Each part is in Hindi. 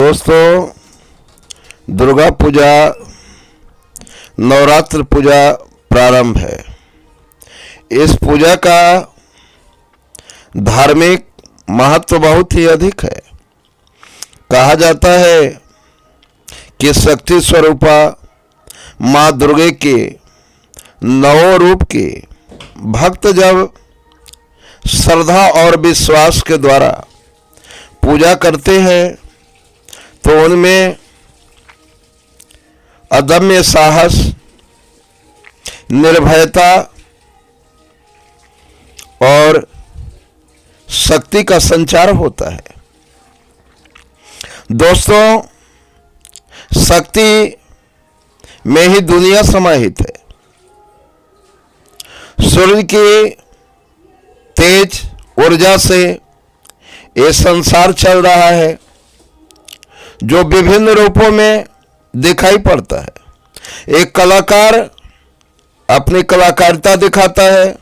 दोस्तों, दुर्गा पूजा नवरात्र पूजा प्रारंभ है। इस पूजा का धार्मिक महत्व बहुत ही अधिक है। कहा जाता है कि शक्ति स्वरूपा माँ दुर्गे के नौ रूप के भक्त जब श्रद्धा और विश्वास के द्वारा पूजा करते हैं तो उनमें अदम्य साहस, निर्भयता और शक्ति का संचार होता है। दोस्तों, शक्ति में ही दुनिया समाहित है। सूर्य की तेज ऊर्जा से ये संसार चल रहा है, जो विभिन्न रूपों में दिखाई पड़ता है। एक कलाकार अपनी कलाकारिता दिखाता है,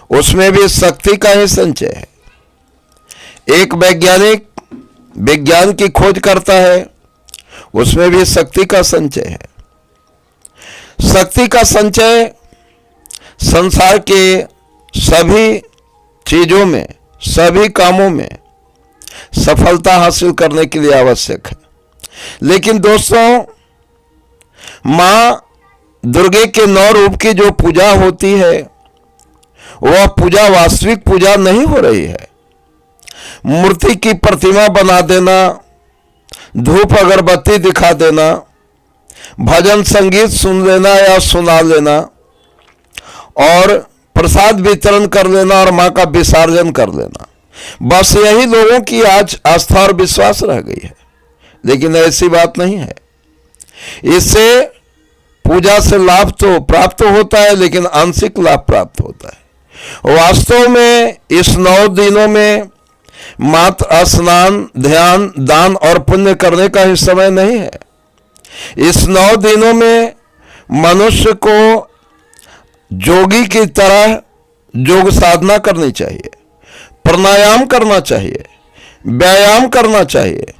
उसमें भी शक्ति का ही संचय है। एक वैज्ञानिक विज्ञान की खोज करता है, उसमें भी शक्ति का संचय है। शक्ति का संचय संसार के सभी चीजों में, सभी कामों में सफलता हासिल करने के लिए आवश्यक है। लेकिन दोस्तों, मां दुर्गे के नौ रूप की जो पूजा होती है, वह पूजा वास्तविक पूजा नहीं हो रही है। मूर्ति की प्रतिमा बना देना, धूप अगरबत्ती दिखा देना, भजन संगीत सुन लेना या सुना लेना और प्रसाद वितरण कर लेना और मां का विसर्जन कर लेना, बस यही लोगों की आज आस्था और विश्वास रह गई है। लेकिन ऐसी बात नहीं है। इससे पूजा से लाभ तो प्राप्त होता है, लेकिन आंशिक लाभ प्राप्त होता है। वास्तव में इस 9 दिनों में मात्र स्नान, ध्यान, दान और पुण्य करने का ही समय नहीं है। इस 9 दिनों में मनुष्य को जोगी की तरह योग साधना करनी चाहिए, प्राणायाम करना चाहिए, व्यायाम करना चाहिए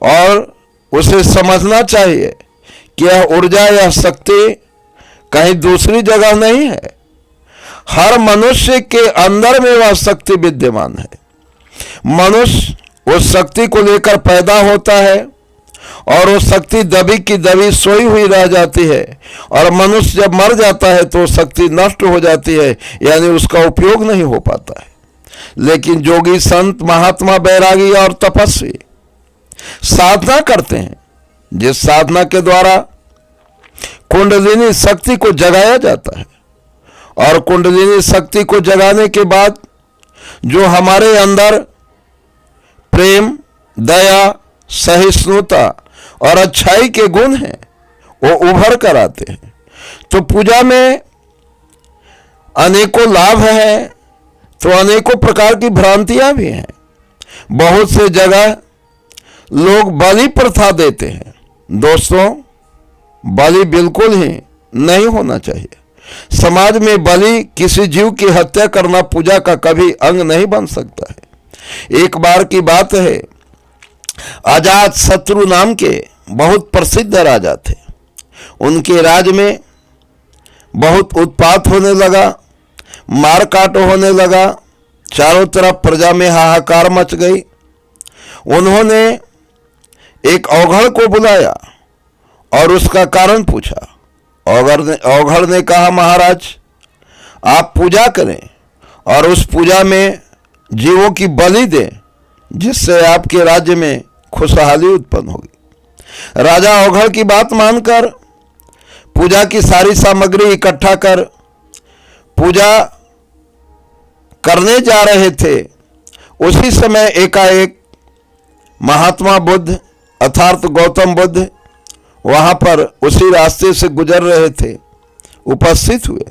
और उसे समझना चाहिए कि यह ऊर्जा या शक्ति कहीं दूसरी जगह नहीं है। हर मनुष्य के अंदर में वह शक्ति विद्यमान है। मनुष्य उस शक्ति को लेकर पैदा होता है और वो शक्ति दबी की दबी सोई हुई रह जाती है, और मनुष्य जब मर जाता है तो शक्ति नष्ट हो जाती है, यानी उसका उपयोग नहीं हो पाता है। लेकिन जोगी, संत, महात्मा, बैरागी और तपस्वी साधना करते हैं, जिस साधना के द्वारा कुंडलिनी शक्ति को जगाया जाता है। और कुंडलिनी शक्ति को जगाने के बाद जो हमारे अंदर प्रेम, दया, सहिष्णुता और अच्छाई के गुण हैं, वो उभर कर आते हैं। तो पूजा में अनेकों लाभ हैं, तो अनेकों प्रकार की भ्रांतियां भी हैं। बहुत से जगह लोग बलि प्रथा देते हैं। दोस्तों, बलि बिल्कुल ही नहीं होना चाहिए। समाज में बलि, किसी जीव की हत्या करना पूजा का कभी अंग नहीं बन सकता है। एक बार की बात है, अजात शत्रु नाम के बहुत प्रसिद्ध राजा थे। उनके राज में बहुत उत्पात होने लगा, मारकाट होने लगा, चारों तरफ प्रजा में हाहाकार मच गई। उन्होंने एक औघड़ को बुलाया और उसका कारण पूछा। औघड़ ने कहा, महाराज, आप पूजा करें और उस पूजा में जीवों की बलि दें, जिससे आपके राज्य में खुशहाली उत्पन्न होगी। राजा औघड़ की बात मानकर पूजा की सारी सामग्री इकट्ठा कर पूजा करने जा रहे थे। उसी समय एकाएक महात्मा बुद्ध अर्थात गौतम बुद्ध वहां पर उसी रास्ते से गुजर रहे थे, उपस्थित हुए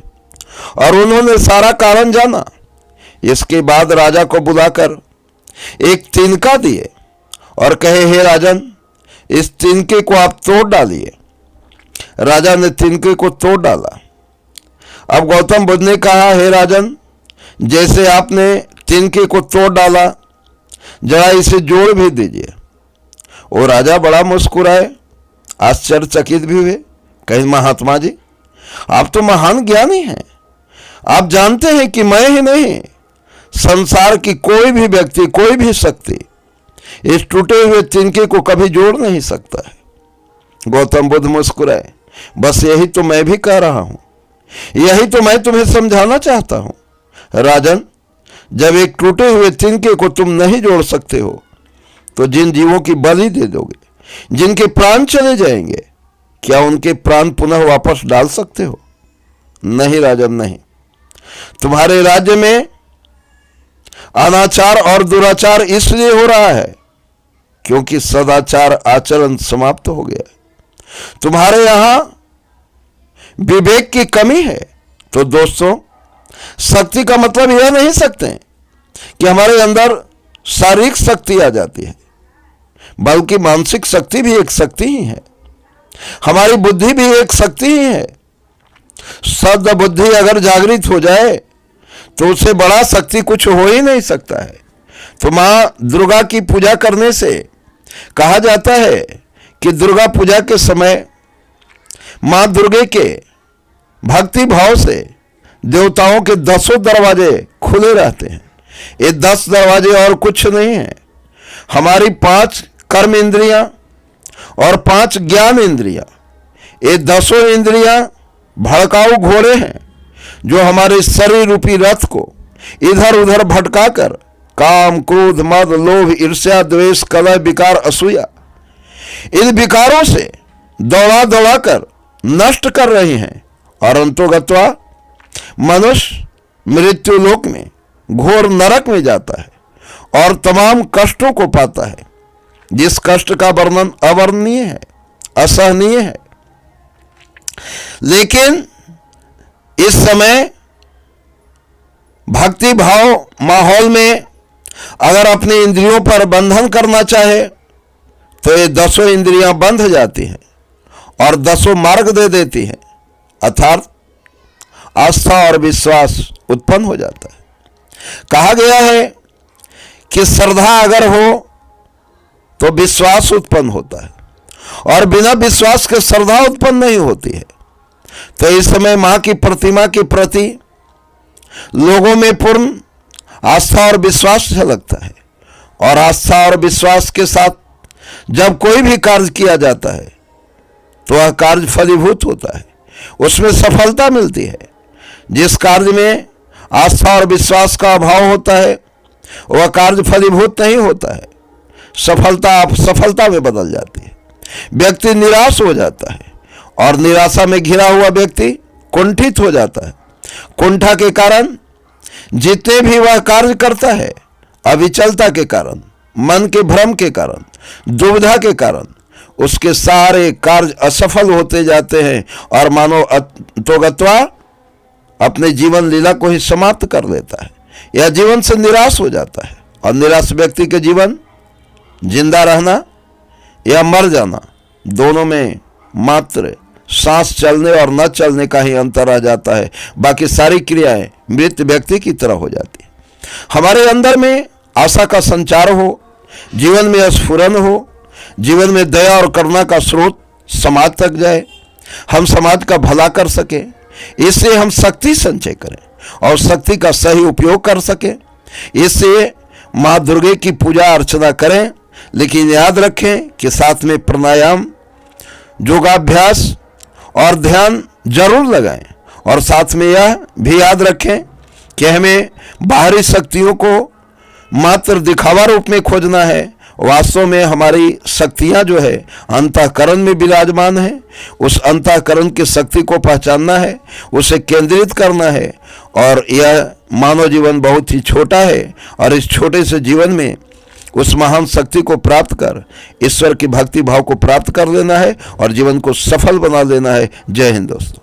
और उन्होंने सारा कारण जाना। इसके बाद राजा को बुलाकर एक तिनका दिए और कहे, हे राजन, इस तिनके को आप तोड़ डालिए। राजा ने तिनके को तोड़ डाला। अब गौतम बुद्ध ने कहा, हे राजन, जैसे आपने तिनके को तोड़ डाला, जरा इसे जोड़ भी दीजिए। वो राजा बड़ा मुस्कुराए, आश्चर्यचकित भी हुए। कहे महात्मा जी, आप तो महान ज्ञानी हैं, आप जानते हैं कि मैं ही नहीं, संसार की कोई भी व्यक्ति, कोई भी शक्ति इस टूटे हुए तिनके को कभी जोड़ नहीं सकता है। गौतम बुद्ध मुस्कुराए, बस यही तो मैं भी कह रहा हूं, यही तो मैं तुम्हें समझाना चाहता हूं। राजन, जब एक टूटे हुए तिनके को तुम नहीं जोड़ सकते हो तो जिन जीवों की बलि दे दोगे, जिनके प्राण चले जाएंगे, क्या उनके प्राण पुनः वापस डाल सकते हो? नहीं राजन, नहीं। तुम्हारे राज्य में अनाचार और दुराचार इसलिए हो रहा है क्योंकि सदाचार आचरण समाप्त हो गया है। तुम्हारे यहां विवेक की कमी है। तो दोस्तों, शक्ति का मतलब यह नहीं सकते कि हमारे अंदर शारीरिक शक्ति आ जाती है, बल्कि मानसिक शक्ति भी एक शक्ति ही है, हमारी बुद्धि भी एक शक्ति ही है। सद बुद्धि अगर जागृत हो जाए तो उससे बड़ा शक्ति कुछ हो ही नहीं सकता है। तो माँ दुर्गा की पूजा करने से कहा जाता है कि दुर्गा पूजा के समय माँ दुर्गे के भक्ति भाव से देवताओं के 10 दरवाजे खुले रहते हैं। ये 10 दरवाजे और कुछ नहीं है, हमारी 5 कर्म इंद्रियां और 5 ज्ञान इंद्रियां, ये 10 इंद्रियां भड़काऊ घोड़े हैं जो हमारे शरीर रूपी रथ को इधर उधर भटकाकर काम, क्रोध, मद, लोभ, ईर्ष्या, द्वेष, कलह, विकार, असूया, इन विकारों से दौड़ा दौड़ा कर नष्ट कर रहे हैं और अंतोगत्वा मनुष्य मृत्यु लोक में घोर नरक में जाता है और तमाम कष्टों को पाता है, जिस कष्ट का वर्णन अवर्णनीय है, असहनीय है। लेकिन इस समय भक्ति भाव माहौल में अगर अपने इंद्रियों पर बंधन करना चाहे तो ये 10 इंद्रियां बंध जाती हैं और 10 मार्ग दे देती हैं, अर्थात आस्था और विश्वास उत्पन्न हो जाता है। कहा गया है कि श्रद्धा अगर हो तो विश्वास उत्पन्न होता है और बिना विश्वास के श्रद्धा उत्पन्न नहीं होती है। तो इस समय मां की प्रतिमा के प्रति लोगों में पूर्ण आस्था और विश्वास झलकता है और आस्था और विश्वास के साथ जब कोई भी कार्य किया जाता है तो वह कार्य फलीभूत होता है, उसमें सफलता मिलती है। जिस कार्य में आस्था और विश्वास का अभाव होता है वह कार्य फलीभूत नहीं होता है, सफलता सफलता में बदल जाती है। व्यक्ति निराश हो जाता है और निराशा में घिरा हुआ व्यक्ति कुंठित हो जाता है। कुंठा के कारण जितने भी वह कार्य करता है, अविचलता के कारण, मन के भ्रम के कारण, दुविधा के कारण उसके सारे कार्य असफल होते जाते हैं और मानो अंतोगत्वा अपने जीवन लीला को ही समाप्त कर देता है या जीवन से निराश हो जाता है। और निराश व्यक्ति के जीवन जिंदा रहना या मर जाना, दोनों में मात्र सांस चलने और न चलने का ही अंतर आ जाता है, बाकी सारी क्रियाएं मृत व्यक्ति की तरह हो जाती है। हमारे अंदर में आशा का संचार हो, जीवन में स्फुरन हो, जीवन में दया और करुणा का स्रोत समाज तक जाए, हम समाज का भला कर सके, इससे हम शक्ति संचय करें और शक्ति का सही उपयोग कर सके। इससे माँ दुर्गे की पूजा अर्चना करें, लेकिन याद रखें कि साथ में प्राणायाम, योगाभ्यास और ध्यान जरूर लगाएं और साथ में यह भी याद रखें कि हमें बाहरी शक्तियों को मात्र दिखावा रूप में खोजना है। वास्तव में हमारी शक्तियां जो है अंतःकरण में विराजमान है, उस अंतःकरण की शक्ति को पहचानना है, उसे केंद्रित करना है। और यह मानव जीवन बहुत ही छोटा है और इस छोटे से जीवन में उस महान शक्ति को प्राप्त कर ईश्वर की भक्ति भाव को प्राप्त कर लेना है और जीवन को सफल बना लेना है। जय हिंद दोस्तों।